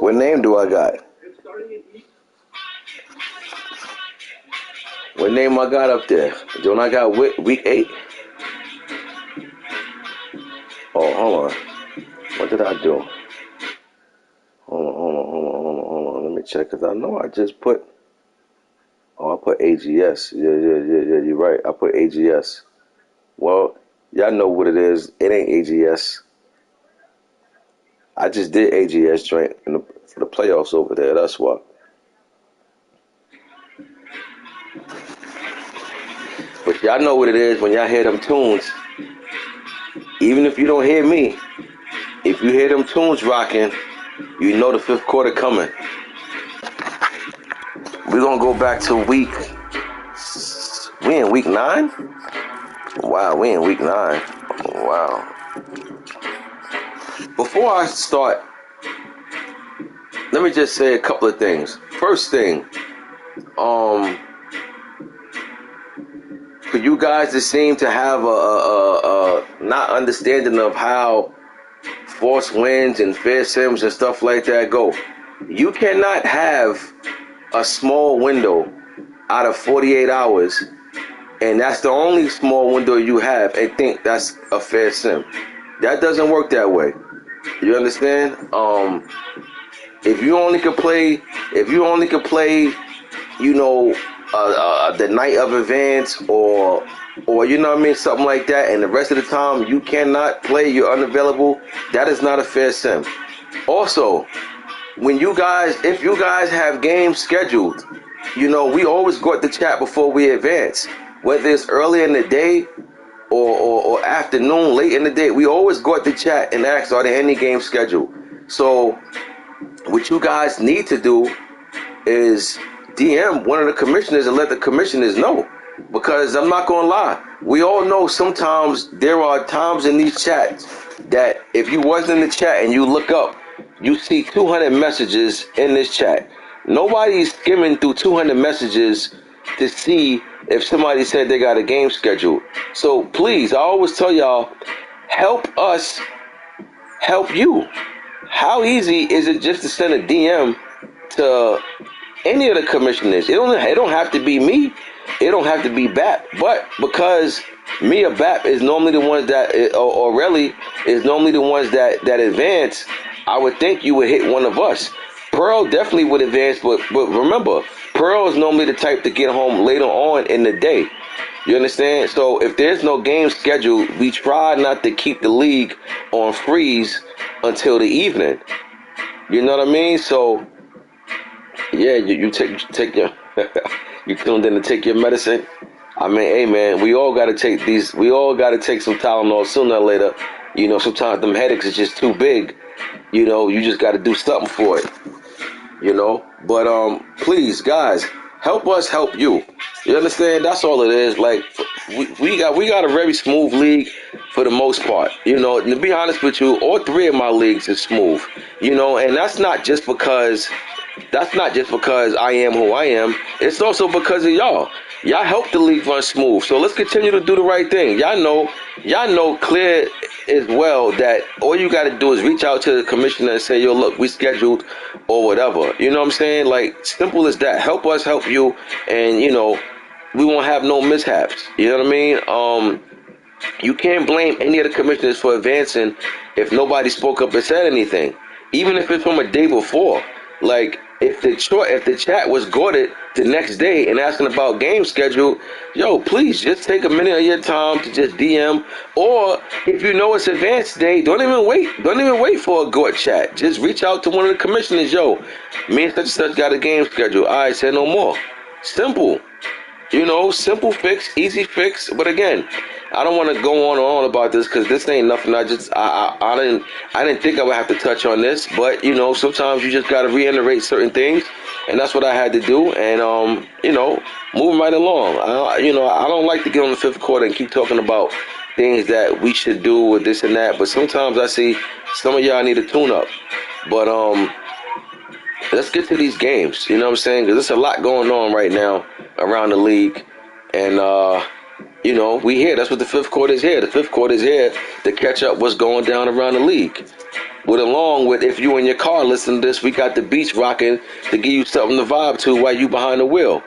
What name do I got? What name I got up there? Don't I got week 8? Oh, hold on. What did I do? Hold on. Let me check, because I know I just put... Oh, I put AGS. Yeah, you're right. I put AGS. Well, y'all know what it is. It ain't AGS. I just did AGS joint for the playoffs over there. That's why. But y'all know what it is when y'all hear them tunes. Even if you don't hear me, if you hear them tunes rocking, you know the 5th quarter coming. We're going to go back to we in week 9? Wow, we in week 9. Wow. Before I start, let me just say a couple of things. First thing, for you guys that seem to have a not understanding of how force winds and fair sims and stuff like that go, you cannot have a small window out of 48 hours, and that's the only small window you have, and think that's a fair sim. That doesn't work that way. You understand? If you only could play, you know, the night of advance, or you know what I mean, something like that, and the rest of the time you cannot play, you're unavailable, that is not a fair sim. Also, if you guys have games scheduled, you know, we always go at the chat before we advance, whether it's early in the day or afternoon, late in the day. We always go at the chat and ask, are there any games scheduled? So what you guys need to do is DM one of the commissioners and let the commissioners know, because I'm not gonna lie, we all know sometimes there are times in these chats that if you wasn't in the chat and you look up, you see 200 messages in this chat. Nobody's skimming through 200 messages to see if somebody said they got a game scheduled. So please, I always tell y'all, help us help you. How easy is it just to send a DM to any of the commissioners? It don't have to be me. It don't have to be BAP. But because me or BAP is normally the ones that, or Relly is normally the ones that advance, I would think you would hit one of us. Pearl definitely would advance, but remember, Pearl is normally the type to get home later on in the day. You understand? So if there's no game scheduled, we try not to keep the league on freeze until the evening. You know what I mean? So yeah, you take your you tuned in to take your medicine. I mean, hey man, we all gotta take these. We all gotta take some Tylenol sooner or later. You know, sometimes them headaches is just too big. You know, you just gotta do something for it. You know, but please, guys, help us help you. You understand? That's all it is. Like we got a very smooth league for the most part. You know, and to be honest with you, all three of my leagues is smooth. You know, and that's not just because I am who I am. It's also because of y'all. Y'all help the league run smooth. So let's continue to do the right thing. Y'all know clear as well that all you got to do is reach out to the commissioner and say, yo, look, we scheduled or whatever. You know what I'm saying? Like, simple as that. Help us help you, and, you know, we won't have no mishaps. You know what I mean? You can't blame any of the commissioners for advancing if nobody spoke up and said anything, even if it's from a day before. Like, if the chat was guarded the next day and asking about game schedule, yo, please just take a minute of your time to just DM. Or if you know it's advanced day, don't even wait for a guard chat. Just reach out to one of the commissioners. Yo, me and such and such got a game schedule. All right, say no more. Simple. You know, simple fix, easy fix. But again, I don't want to go on and on about this because this ain't nothing. I didn't think I would have to touch on this. But you know, sometimes you just got to reiterate certain things, and that's what I had to do. And you know, moving right along. I don't like to get on the fifth quarter and keep talking about things that we should do with this and that. But sometimes I see some of y'all need a tune up. But let's get to these games. You know what I'm saying? Because there's a lot going on right now around the league. And, you know, we here. That's what the fifth quarter is here. The fifth quarter is here to catch up what's going down around the league. Along with, if you in your car listening to this, we got the beats rocking to give you something to vibe to while you behind the wheel.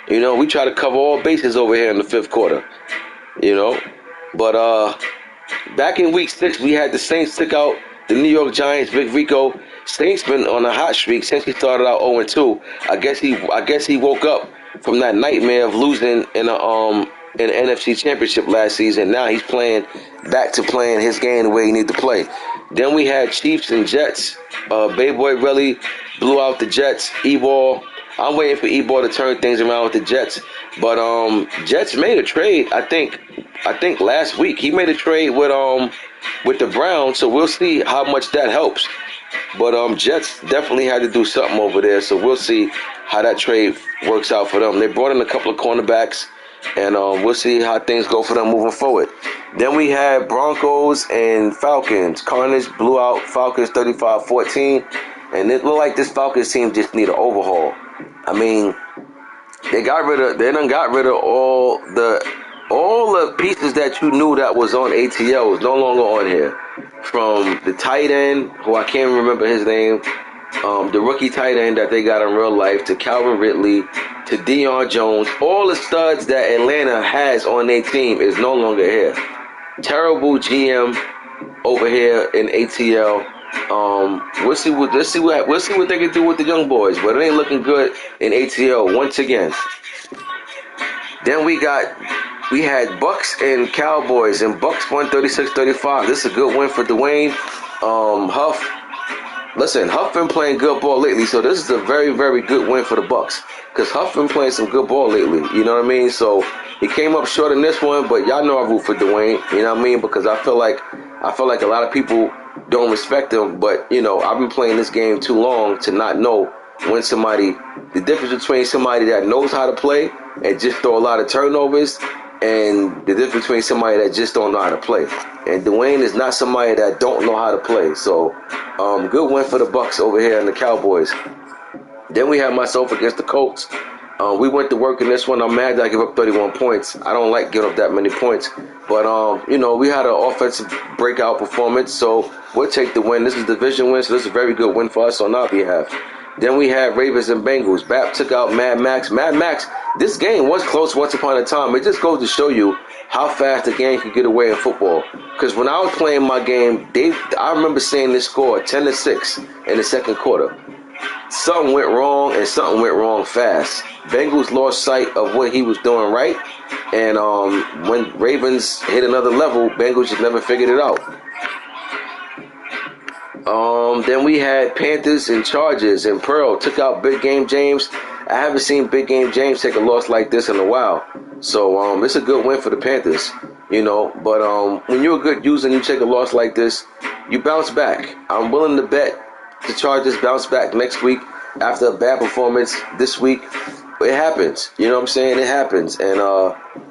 You know, we try to cover all bases over here in the fifth quarter. You know, but back in week 6, we had the Saints took out the New York Giants. Vic Rico. Saints been on a hot streak since he started out 0-2. I guess he woke up from that nightmare of losing in an NFC Championship last season. Now he's back to playing his game the way he need to play. Then we had Chiefs and Jets. Bay Boy really blew out the Jets. E-Ball. I'm waiting for E-Ball to turn things around with the Jets. But Jets made a trade. I think last week he made a trade with the Browns. So we'll see how much that helps. But Jets definitely had to do something over there, so we'll see how that trade works out for them. They brought in a couple of cornerbacks, and we'll see how things go for them moving forward. Then we had Broncos and Falcons. Carnage blew out Falcons 35-14, and it looked like this Falcons team just need an overhaul. I mean, they done got rid of all the pieces that you knew that was on ATL is no longer on here. From the tight end, who I can't remember his name, the rookie tight end that they got in real life, to Calvin Ridley, to Deion Jones, all the studs that Atlanta has on their team is no longer here. Terrible GM over here in ATL. We'll see what they can do with the young boys, but it ain't looking good in ATL once again. Then we had Bucks and Cowboys, and Bucks won 36-35. This is a good win for Dwayne. Huff. Listen, Huff been playing good ball lately, so this is a very, very good win for the Bucks. Because Huff been playing some good ball lately, you know what I mean? So he came up short in this one, but y'all know I root for Dwayne, you know what I mean? Because I feel like a lot of people don't respect him, but you know, I've been playing this game too long to not know when the difference between somebody that knows how to play and just throw a lot of turnovers, and the difference between somebody that just don't know how to play. And Dwayne is not somebody that don't know how to play. So, good win for the Bucks over here and the Cowboys. Then we had myself against the Colts. We went to work in this one. I'm mad that I give up 31 points. I don't like giving up that many points. But, you know, we had an offensive breakout performance, so we'll take the win. This is a division win, so this is a very good win for us on our behalf. Then we had Ravens and Bengals. Bap took out Mad Max. Mad Max, this game was close once upon a time. It just goes to show you how fast the game can get away in football. Because when I was playing my game, I remember seeing this score 10-6 in the second quarter. Something went wrong, and something went wrong fast. Bengals lost sight of what he was doing right, and when Ravens hit another level, Bengals just never figured it out. Then we had Panthers and Chargers, and Pearl took out Big Game James. I haven't seen Big Game James take a loss like this in a while. So it's a good win for the Panthers, you know. But when you're a good user and you take a loss like this, you bounce back. I'm willing to bet the Chargers bounce back next week after a bad performance this week. It happens, you know what I'm saying? It happens. And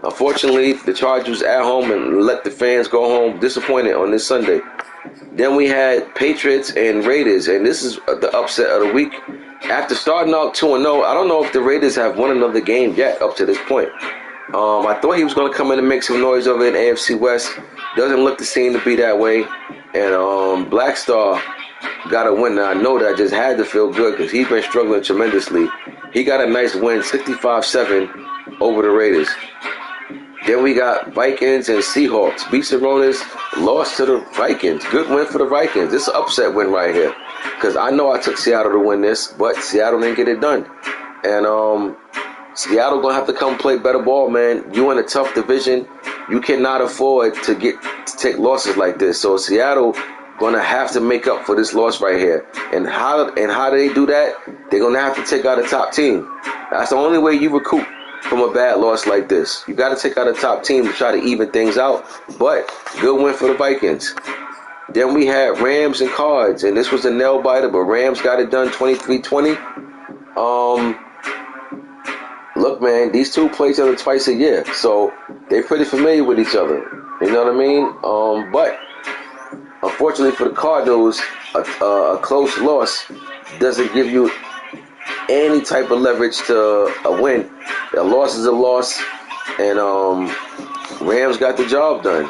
unfortunately, the Chargers at home and let the fans go home disappointed on this Sunday. Then we had Patriots and Raiders, and this is the upset of the week. After starting out 2-0, I don't know if the Raiders have won another game yet up to this point. I thought he was going to come in and make some noise over in AFC West. Doesn't look to seem to be that way. And Black Star got a win. Now, I know that just had to feel good because he's been struggling tremendously. He got a nice win, 65-7 over the Raiders. Then we got Vikings and Seahawks. Beat Saronis, lost to the Vikings. Good win for the Vikings. This is an upset win right here. Because I know I took Seattle to win this, but Seattle didn't get it done. And Seattle going to have to come play better ball, man. You in a tough division. You cannot afford to take losses like this. So Seattle going to have to make up for this loss right here. And how do they do that? They're going to have to take out a top team. That's the only way you recoup from a bad loss like this. You got to take out a top team to try to even things out. But good win for the Vikings. Then we had Rams and Cards, and this was a nail biter, but Rams got it done 23-20. Look, man, these two play each other twice a year, so they're pretty familiar with each other. You know what I mean? But unfortunately for the Cardinals, a close loss doesn't give you any type of leverage to a win. A loss is a loss, and Rams got the job done.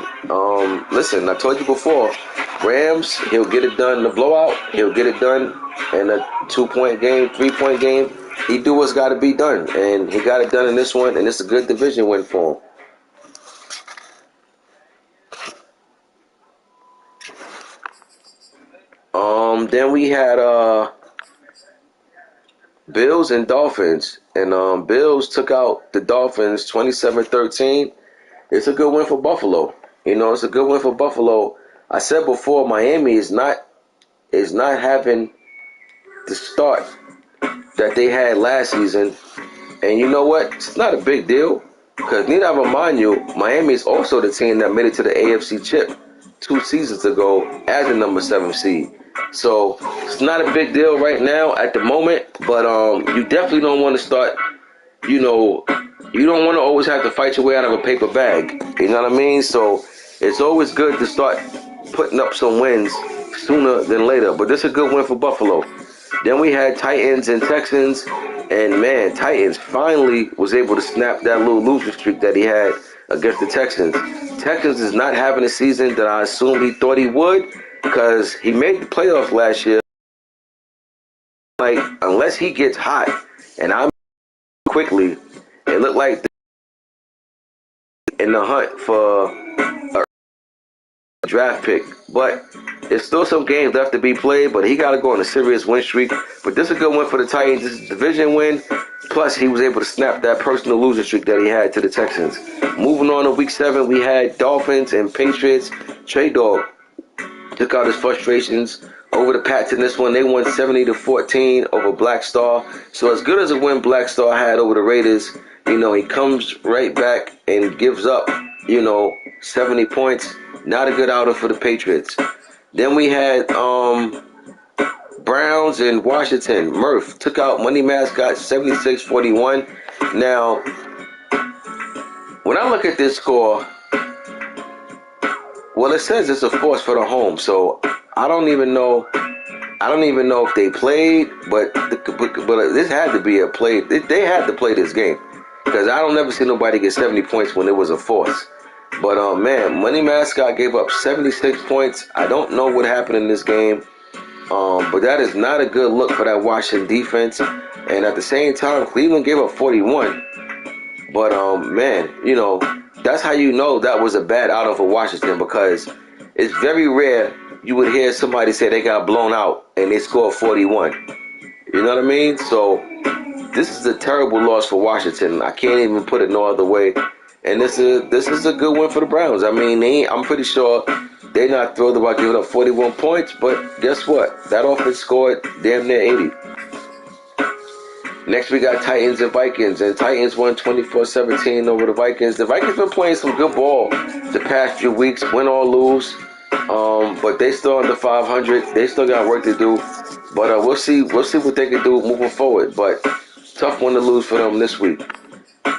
Listen, I told you before, Rams, he'll get it done in the blowout. He'll get it done in a 2-point game, 3-point game. He do what's got to be done, and he got it done in this one, and it's a good division win for him. Then we had Bills and Dolphins, and Bills took out the Dolphins 27-13. It's a good win for Buffalo. You know, it's a good win for Buffalo. I said before, Miami is not having the start that they had last season. And you know what? It's not a big deal because need I remind you, Miami is also the team that made it to the AFC Chip 2 seasons ago as the number 7 seed. So it's not a big deal right now at the moment, but you definitely don't want to start, you know, you don't want to always have to fight your way out of a paper bag. You know what I mean? So it's always good to start putting up some wins sooner than later. But this is a good win for Buffalo. Then we had Titans and Texans. And, man, Titans finally was able to snap that little losing streak that he had against the Texans. Texans is not having a season that I assumed he thought he would because he made the playoffs last year. Like, unless he gets hot, and I'm quickly, it looked like in the hunt for a draft pick. But there's still some games left to be played, but he got to go on a serious win streak. But this is a good win for the Titans. This is a division win. Plus, he was able to snap that personal losing streak that he had to the Texans. Moving on to Week 7, we had Dolphins and Patriots. Trey Dog took out his frustrations over the Pats in this one. They won 70-14 over Black Star. So as good as a win Black Star had over the Raiders, you know, he comes right back and gives up, you know, 70 points. Not a good outing for the Patriots. Then we had Browns in Washington. Murph took out Money Mascot 76-41. Now, when I look at this score, well, it says it's a force for the home. So I don't even know if they played, but this had to be a play. They had to play this game because I don't never see nobody get 70 points when it was a force. But, man, Money Mascot gave up 76 points. I don't know what happened in this game. But that is not a good look for that Washington defense. And at the same time, Cleveland gave up 41. But, man, you know, that's how you know that was a bad outing for Washington because it's very rare you would hear somebody say they got blown out and they scored 41. You know what I mean? So this is a terrible loss for Washington. I can't even put it no other way. And this is a good win for the Browns. I mean, I'm pretty sure They're not thrilled about giving up 41 points, but guess what? That offense scored damn near 80. Next, we got Titans and Vikings, and Titans won 24-17 over the Vikings. The Vikings been playing some good ball the past few weeks, win or lose, but they still under 500. They still got work to do, but we'll see what they can do moving forward. But tough one to lose for them this week.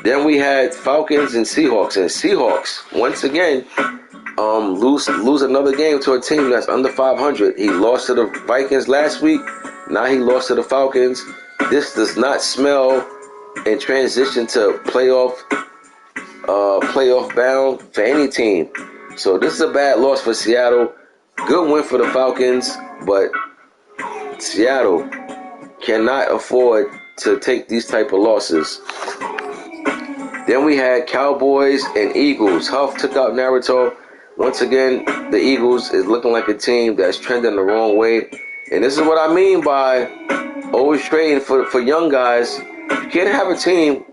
Then we had Falcons and Seahawks, and Seahawks once again lose another game to a team that's under 500. He lost to the Vikings last week. Now he lost to the Falcons. This does not smell in transition to playoff bound for any team. So this is a bad loss for Seattle. Good win for the Falcons, but Seattle cannot afford to take these type of losses. Then we had Cowboys and Eagles. Huff took out Naruto. Once again, the Eagles is looking like a team that's trending the wrong way. And this is what I mean by always trading for young guys. You can't have a team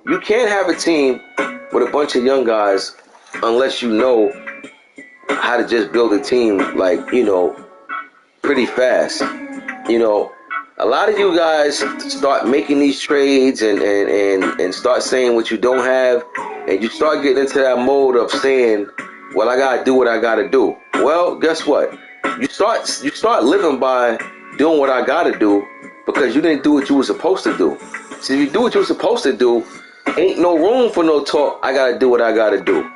with a bunch of young guys unless you know how to just build a team, like, pretty fast. A lot of you guys start making these trades and start saying what you don't have, and you start getting into that mode of saying, well, I gotta do what I gotta do. Well, guess what? You start living by doing what I gotta do because you didn't do what you were supposed to do. So if you do what you were supposed to do, ain't no room for no talk, I gotta do what I gotta do.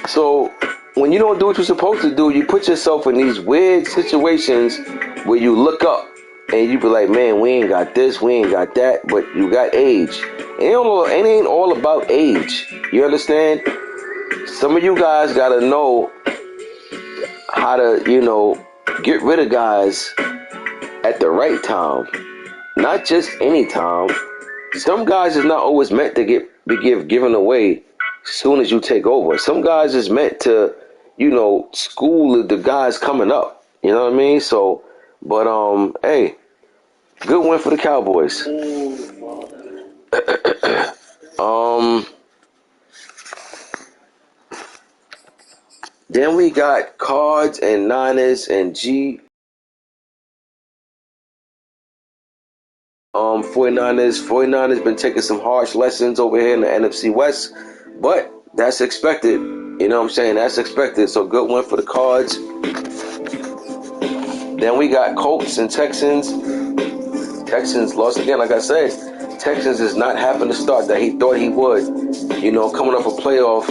So when you don't do what you're supposed to do, you put yourself in these weird situations where you look up and you be like, man, we ain't got this, we ain't got that, but you got age. It ain't all about age. You understand? Some of you guys gotta know how to, get rid of guys at the right time. Not just any time. Some guys is not always meant to be given away as soon as you take over. Some guys is meant to, school the guys coming up. You know what I mean? So, but hey, good win for the Cowboys. Then we got Cards and Niners and 49ers been taking some harsh lessons over here in the NFC West, but that's expected. You know what I'm saying? That's expected. So good win for the Cards. Then we got Colts and Texans. Texans lost again, like I said. Texans is not having the start that he thought he would. Coming off a playoff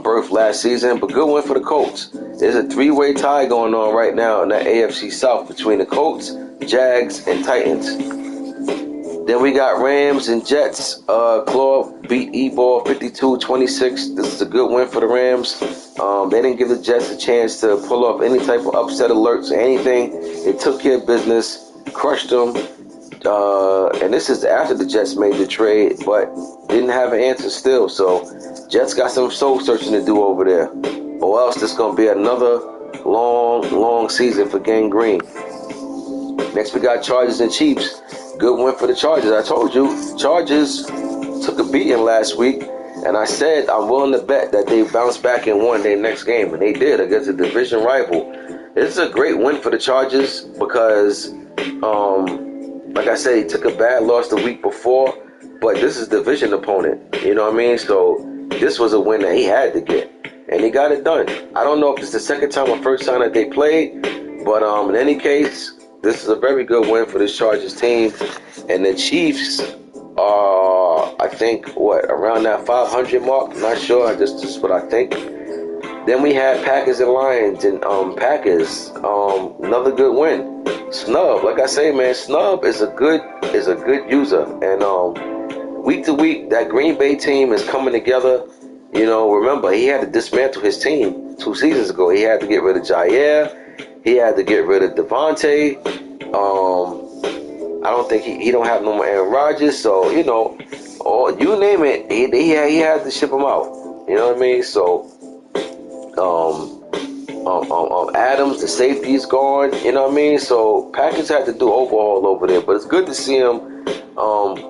berth last season, but good win for the Colts. There's a 3-way tie going on right now in the AFC South between the Colts, Jags, and Titans. Then we got Rams and Jets. Claw beat E-Ball 52-26. This is a good win for the Rams. They didn't give the Jets a chance to pull off any type of upset alerts or anything. They took care of business, crushed them. And this is after the Jets made the trade, but didn't have an answer still. So Jets got some soul searching to do over there. Or else this going to be another long season for Gang Green. Next we got Chargers and Chiefs. Good win for the Chargers. I told you, Chargers took a beating last week, and I said I'm willing to bet that they bounced back and won their next game, and they did against a division rival. This is a great win for the Chargers because, like I said, he took a bad loss the week before, but this is a division opponent. You know what I mean? So this was a win that he had to get, and he got it done. I don't know if it's the second time or first time that they played, but in any case, this is a very good win for this Chargers team. And the Chiefs are, I think, around that 500 mark? I'm not sure. Just what I think. Then we had Packers and Lions. And Packers, another good win. Snub, like I say, man, Snub is a good user. And week to week, that Green Bay team is coming together. Remember, he had to dismantle his team 2 seasons ago. He had to get rid of Jair. He had to get rid of Devontae. I don't think he don't have no more Aaron Rodgers. So, or you name it, he had to ship him out. You know what I mean? So, Adams, the safety is gone. You know what I mean? So, Packers had to do overhaul over there. But it's good to see him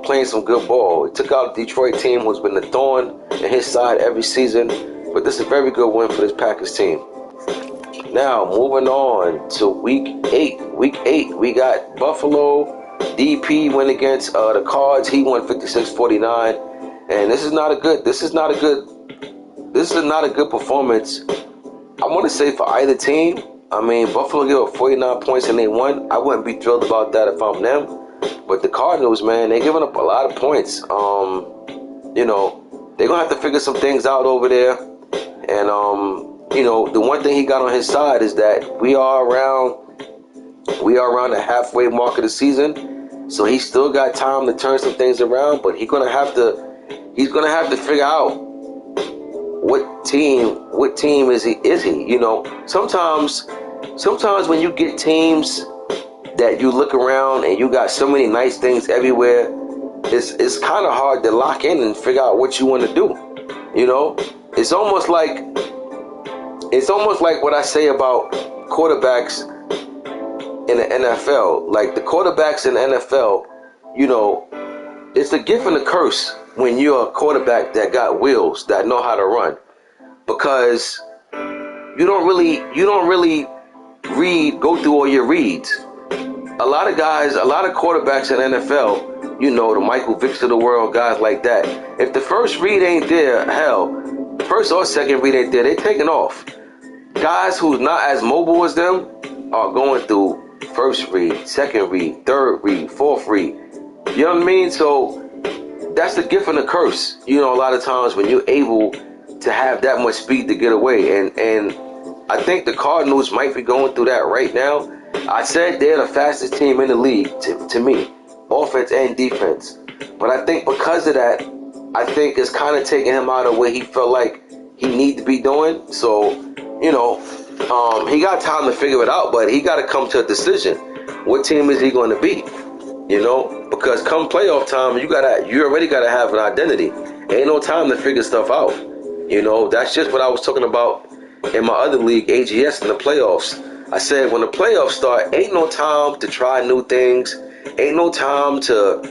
playing some good ball. He took out the Detroit team, who's been the thorn in his side every season. But this is a very good win for this Packers team. Now, moving on to week 8. Week 8, we got Buffalo. DP went against the Cards. He won 56-49. And this is not a good performance, I want to say, for either team. I mean, Buffalo gave up 49 points and they won. I wouldn't be thrilled about that if I'm them. But the Cardinals, man, they're giving up a lot of points. You know, they're going to have to figure some things out over there. And, you know, the one thing he got on his side is that we are around the halfway mark of the season. So he's still got time to turn some things around, but he's gonna have to figure out what team is he? You know, sometimes when you get teams that you look around and you got so many nice things everywhere, it's kind of hard to lock in and figure out what you want to do. You know, it's almost like what I say about quarterbacks in the NFL. Like, the quarterbacks in the NFL, you know, it's a gift and a curse when you're a quarterback that got wheels, that know how to run, because you don't really go through all your reads. A lot of quarterbacks in the NFL, you know, the Michael Vicks of the world, guys like that, if the first read ain't there, hell, first or second read ain't there, they taking off. Guys who's not as mobile as them are going through first read, second read, third read, fourth read. You know what I mean? So that's the gift and the curse. You know, a lot of times when you're able to have that much speed to get away. And I think the Cardinals might be going through that right now. I said they're the fastest team in the league to me, offense and defense. But I think because of that, I think it's kind of taking him out of where he felt like he need to be doing. So, you know, he got time to figure it out, but he got to come to a decision. What team is he going to be? You know, because come playoff time, you already got to have an identity. Ain't no time to figure stuff out. You know, that's just what I was talking about in my other league, AGS, in the playoffs. I said when the playoffs start, ain't no time to try new things. Ain't no time to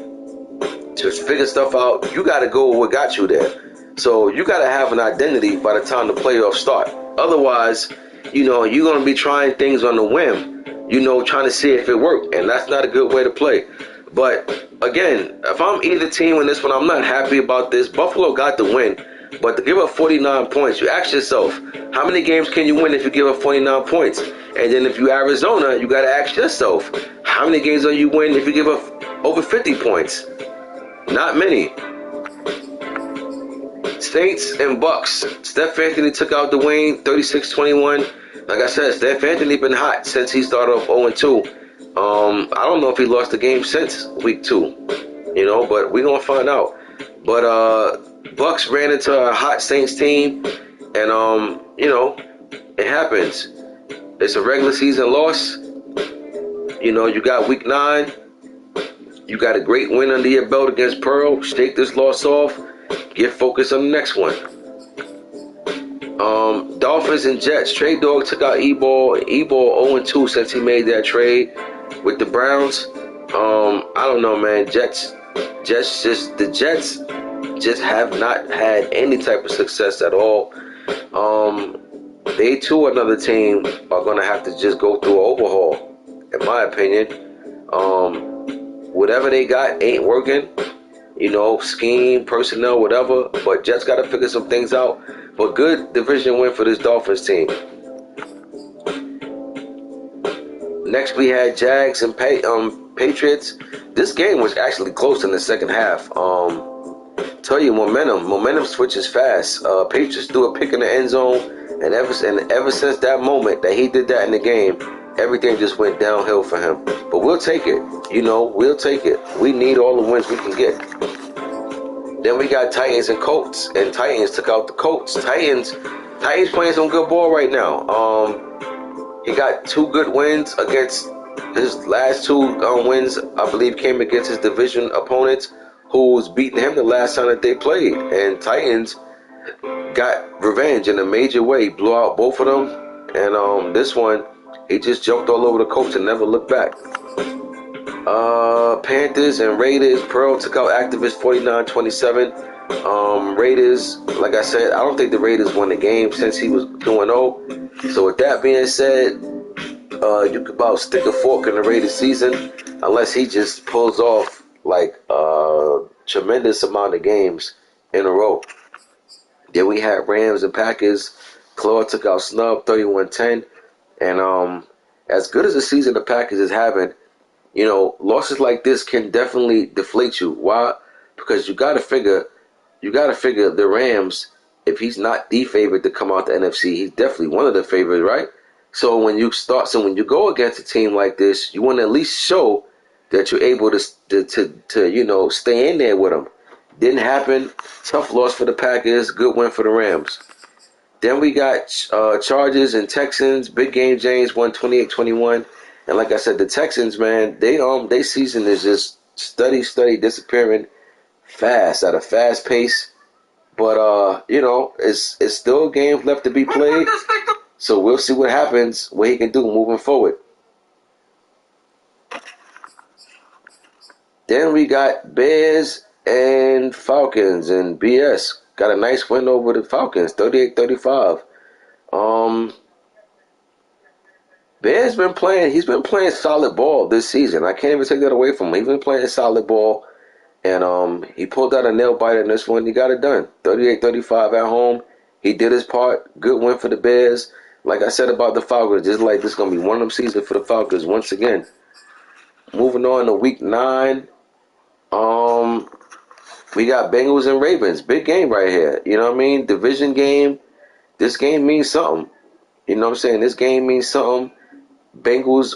figure stuff out. You got to go with what got you there. So you got to have an identity by the time the playoffs start. Otherwise, you know, you're going to be trying things on the whim, you know, trying to see if it worked. And that's not a good way to play. But again, if I'm either team in this one, I'm not happy about this. Buffalo got the win. But to give up 49 points, you ask yourself, how many games can you win if you give up 49 points? And then if you Arizona, you got to ask yourself, how many games are you win if you give up over 50 points? Not many. Saints and Bucks. Steph Anthony took out the win, 36-21. Like I said, Steph Anthony been hot since he started off 0-2. I don't know if he lost the game since week 2, you know, but we're going to find out. But Bucks ran into a hot Saints team, and, you know, it happens. It's a regular season loss. You know, you got week 9. You got a great win under your belt against Pearl. Shake this loss off. Get focused on the next one. Dolphins and Jets. Trade Dog took out E-Ball. E-Ball 0-2 since he made that trade with the Browns. I don't know, man. The Jets just have not had any type of success at all. They too, another team, are going to have to just go through an overhaul, in my opinion. Whatever they got ain't working. You know, scheme, personnel, whatever. But Jets got to figure some things out. But good division win for this Dolphins team. Next, we had Jags and Patriots. This game was actually close in the second half. Tell you, momentum switches fast. Patriots do a pick in the end zone, and ever since that moment that he did that in the game, everything just went downhill for him. But we'll take it. You know, we'll take it. We need all the wins we can get. Then we got Titans and Colts, and Titans took out the Colts. Titans playing some good ball right now. He got 2 good wins against his last 2 wins. I believe came against his division opponents, who was beating him the last time that they played. And Titans got revenge in a major way, blew out both of them. And this one, he just jumped all over the Colts and never looked back. Panthers and Raiders. Pearl took out activists 49-27. Raiders, like I said, I don't think the Raiders won the game since he was 2-0. So with that being said, you could about stick a fork in the Raiders season unless he just pulls off like a tremendous amount of games in a row. Then we had Rams and Packers. Claude took out Snub 31-10. And as good as the season the Packers is having, you know, losses like this can definitely deflate you. Why? Because you gotta figure the Rams, if he's not the favorite to come out the NFC, he's definitely one of the favorites, right? So when you go against a team like this, you want to at least show that you're able to you know, stay in there with them. Didn't happen. Tough loss for the Packers. Good win for the Rams. Then we got Chargers and Texans. Big game. James won 28-21. And like I said, the Texans, man, they season is just steady disappearing fast at a fast pace. But you know, it's still games left to be played. So we'll see what happens, what he can do moving forward. Then we got Bears and Falcons, and BS got a nice win over the Falcons, 38-35. Bears he's been playing solid ball this season. I can't even take that away from him. He's been playing solid ball, and he pulled out a nail biter in this one. He got it done, 38-35 at home. He did his part. Good win for the Bears. Like I said about the Falcons, just like this is going to be one of them seasons for the Falcons once again. Moving on to week 9. We got Bengals and Ravens. Big game right here. You know what I mean? Division game. This game means something. You know what I'm saying? This game means something. Bengals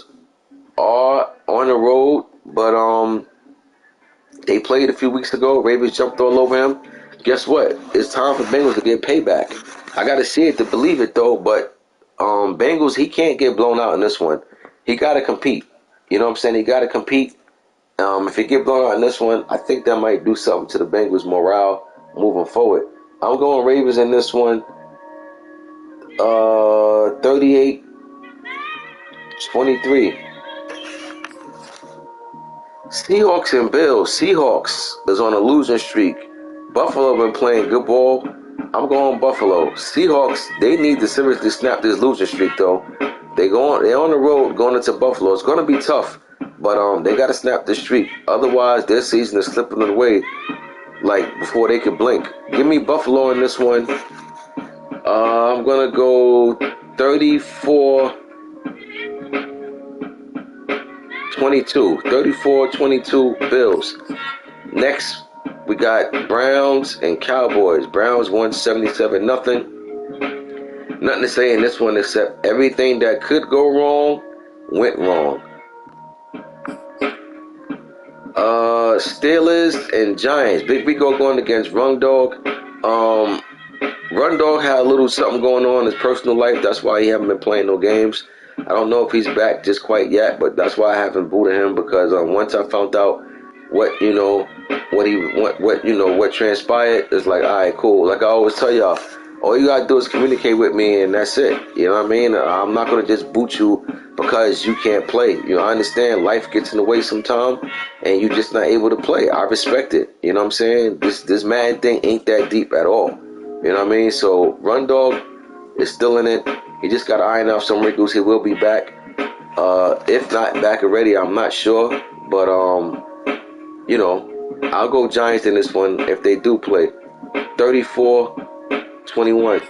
are on the road, but they played a few weeks ago. Ravens jumped all over him. Guess what? It's time for Bengals to get payback. I got to see it to believe it, though, but Bengals, he can't get blown out in this one. He got to compete. You know what I'm saying? He got to compete. If he get blown out in this one, I think that might do something to the Bengals' morale moving forward. I'm going Ravens in this one. 38-23. Seahawks and Bills. Seahawks is on a losing streak. Buffalo been playing good ball. I'm going Buffalo. Seahawks, they need to seriously snap this losing streak, though. They're on the road going into Buffalo. It's going to be tough, but they got to snap this streak. Otherwise, their season is slipping away like before they can blink. Give me Buffalo in this one. I'm going to go 34-22. 34-22 Bills. Next, we got Browns and Cowboys. Browns won 77-0. Nothing to say in this one except everything that could go wrong went wrong. Steelers and Giants. Big Rico going against Run Dog. Run Dog had a little something going on in his personal life. That's why he haven't been playing no games. I don't know if he's back just quite yet, but that's why I haven't booted him, because once I found out what transpired, it's like, all right, cool. Like I always tell y'all, all you gotta do is communicate with me, and that's it. You know what I mean? I'm not gonna just boot you because you can't play. You know, I understand life gets in the way sometimes, and you're just not able to play. I respect it. You know what I'm saying? This man thing ain't that deep at all. You know what I mean? So Run Dog is still in it. He just got to iron out some wrinkles. He will be back. If not back already, I'm not sure. But, I'll go Giants in this one if they do play. 34-21.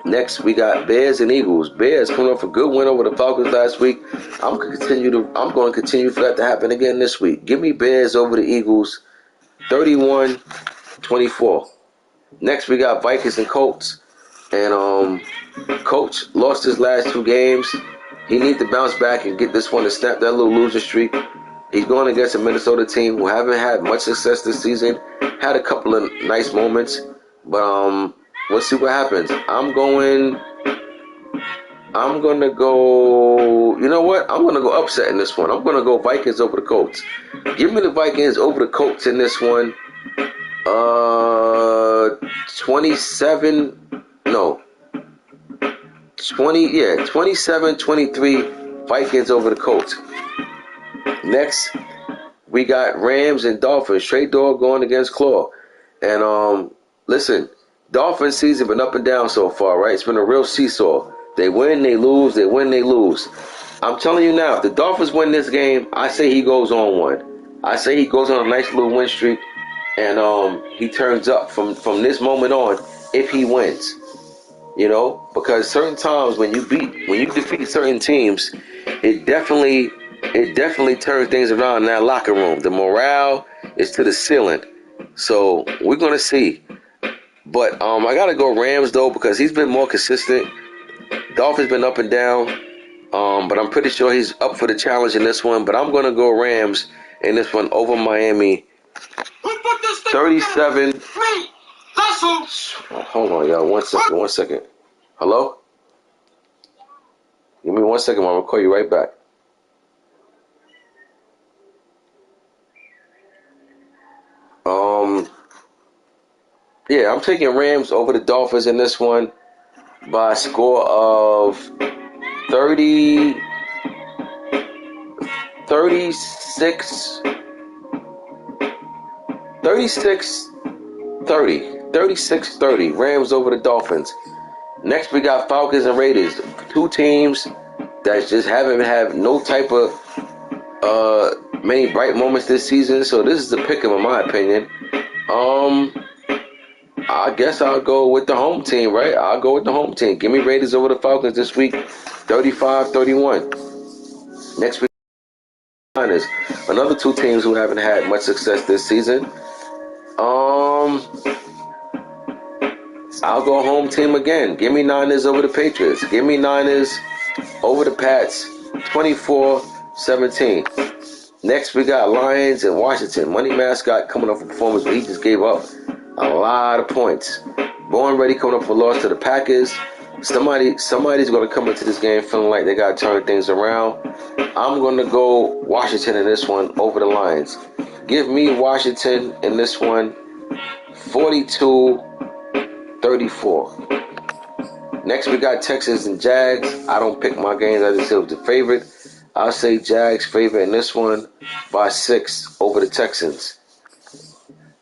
Next, we got Bears and Eagles. Bears coming off a good win over the Falcons last week. I'm going to continue for that to happen again this week. Give me Bears over the Eagles. 31-24. Next, we got Vikings and Colts. And Coach lost his last 2 games. He needs to bounce back and get this one to snap that little loser streak. He's going against a Minnesota team who haven't had much success this season. Had a couple of nice moments, but we'll see what happens. I'm gonna go. You know what? I'm gonna go upset in this one. I'm gonna go Vikings over the Colts. Give me the Vikings over the Colts in this one. 27-23 Vikings over the Colts. Next, we got Rams and Dolphins. Straight dog going against Claw. And listen, Dolphins season been up and down so far, right? It's been a real seesaw. They win, they lose, they win, they lose. I'm telling you now, if the Dolphins win this game, I say he goes on one. I say he goes on a nice little win streak, and he turns up from this moment on if he wins. You know, because certain times when you defeat certain teams, it definitely turns things around in that locker room. The morale is to the ceiling. So we're gonna see. But I gotta go Rams though, because he's been more consistent. Dolphins been up and down. But I'm pretty sure he's up for the challenge in this one. But I'm gonna go Rams in this one over Miami. 37. Hold on, y'all. One second. Hello? Give me 1 second. I'm gonna call you right back. Yeah, I'm taking Rams over the Dolphins in this one by a score of 36 30. Rams over the Dolphins. Next, we got Falcons and Raiders. Two teams that just haven't had no type of many bright moments this season. So this is the pick 'em in my opinion. I guess I'll go with the home team, right? I'll go with the home team. Give me Raiders over the Falcons this week, 35-31. Next week, Niners. Another two teams who haven't had much success this season. I'll go home team again. Give me Niners over the Patriots. Give me Niners over the Pats, 24-17. Next, we got Lions and Washington. Money Mascot coming off a performance where he just gave up a lot of points. Born Ready coming up for a loss to the Packers. Somebody's going to come into this game feeling like they got to turn things around. I'm going to go Washington in this one over the Lions. Give me Washington in this one, 42-34. Next, we got Texans and Jags. I don't pick my games. I just say it was the favorite. I'll say Jags favorite in this one by 6 over the Texans.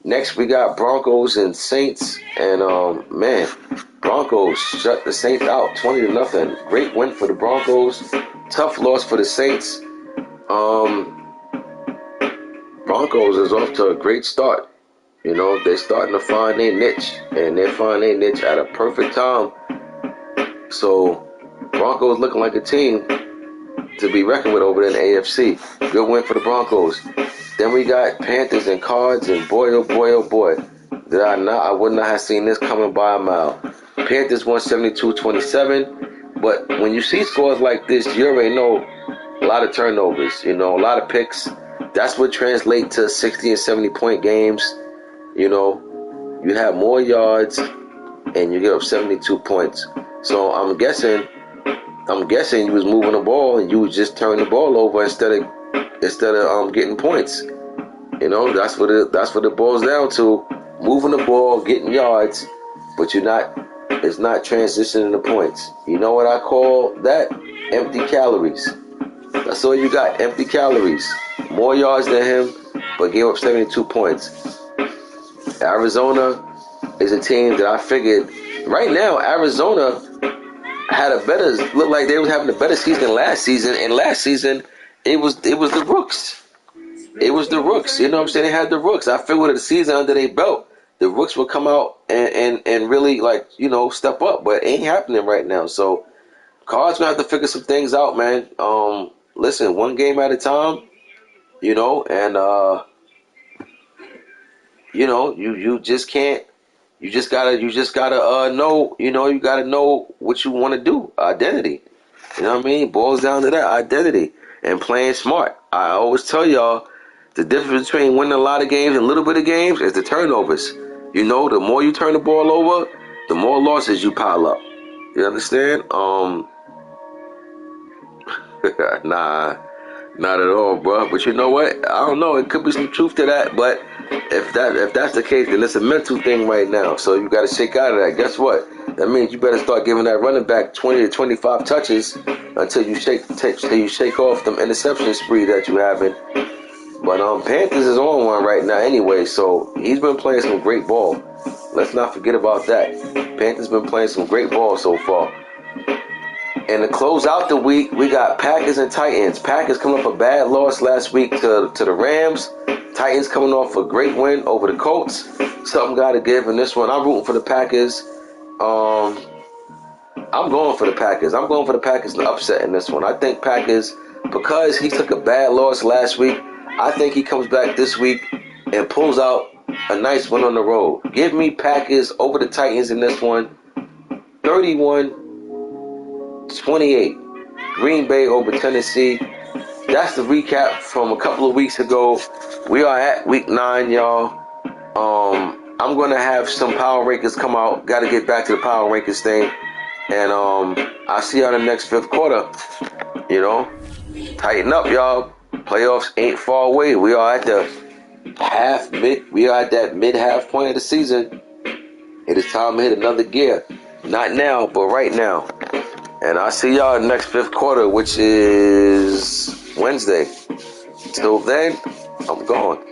Next, we got Broncos and Saints. And, Broncos shut the Saints out 20-0. Great win for the Broncos. Tough loss for the Saints. Broncos is off to a great start. You know, they're starting to find their niche. And they're finding their niche at a perfect time. So, Broncos looking like a team to be reckoned with over in the AFC. Good win for the Broncos. Then we got Panthers and Cards, and boy, oh boy, oh boy, I would not have seen this coming by a mile. Panthers won 72-27, but when you see scores like this, you already know a lot of turnovers, you know, a lot of picks. That's what translates to 60 and 70 point games. You know, you have more yards and you give up 72 points. So I'm guessing you was moving the ball and you was just turning the ball over instead of getting points. You know, that's what it boils down to. Moving the ball, getting yards, but it's not transitioning to points. You know what I call that? Empty calories. That's all you got, empty calories. More yards than him, but gave up 72 points. Arizona is a team that I figured right now, Arizona looked like they was having a better season than last season, and last season it was the Rooks. It was the Rooks. You know what I'm saying? They had the Rooks. I figured with the season under their belt, the Rooks would come out and really, like, you know, step up. But it ain't happening right now. So Cards gonna have to figure some things out, man. Listen, one game at a time, you know, and you know, you just can't. You just gotta know, you know, you gotta know what you want to do. Identity. You know what I mean? Boils down to that, identity and playing smart. I always tell y'all, the difference between winning a lot of games and a little bit of games is the turnovers. You know, the more you turn the ball over, the more losses you pile up. You understand? Nah, not at all, bro. But you know what? I don't know. It could be some truth to that. But if that's the case, then it's a mental thing right now. So you got to shake out of that. Guess what? That means you better start giving that running back 20 to 25 touches until you shake off them interception spree that you having. But Panthers is on one right now anyway, so he's been playing some great ball. Let's not forget about that. Panthers been playing some great ball so far. And to close out the week, we got Packers and Titans. Packers coming off a bad loss last week to the Rams. Titans coming off a great win over the Colts. Something got to give in this one. I'm rooting for the Packers. I'm going for the Packers. I'm going for the Packers to upset in this one. I think Packers, because he took a bad loss last week, I think he comes back this week and pulls out a nice win on the road. Give me Packers over the Titans in this one. 31-28. Green Bay over Tennessee. That's the recap from a couple of weeks ago. We are at week 9, y'all. I'm going to have some power rankings come out. Got to get back to the power rankings thing. And I'll see y'all in the next 5th quarter. You know, tighten up, y'all. Playoffs ain't far away. We are at the we are at that mid-half point of the season. It is time to hit another gear. Not now, but right now. And I'll see y'all in the next 5th quarter, which is Wednesday. Till then, I'm gone.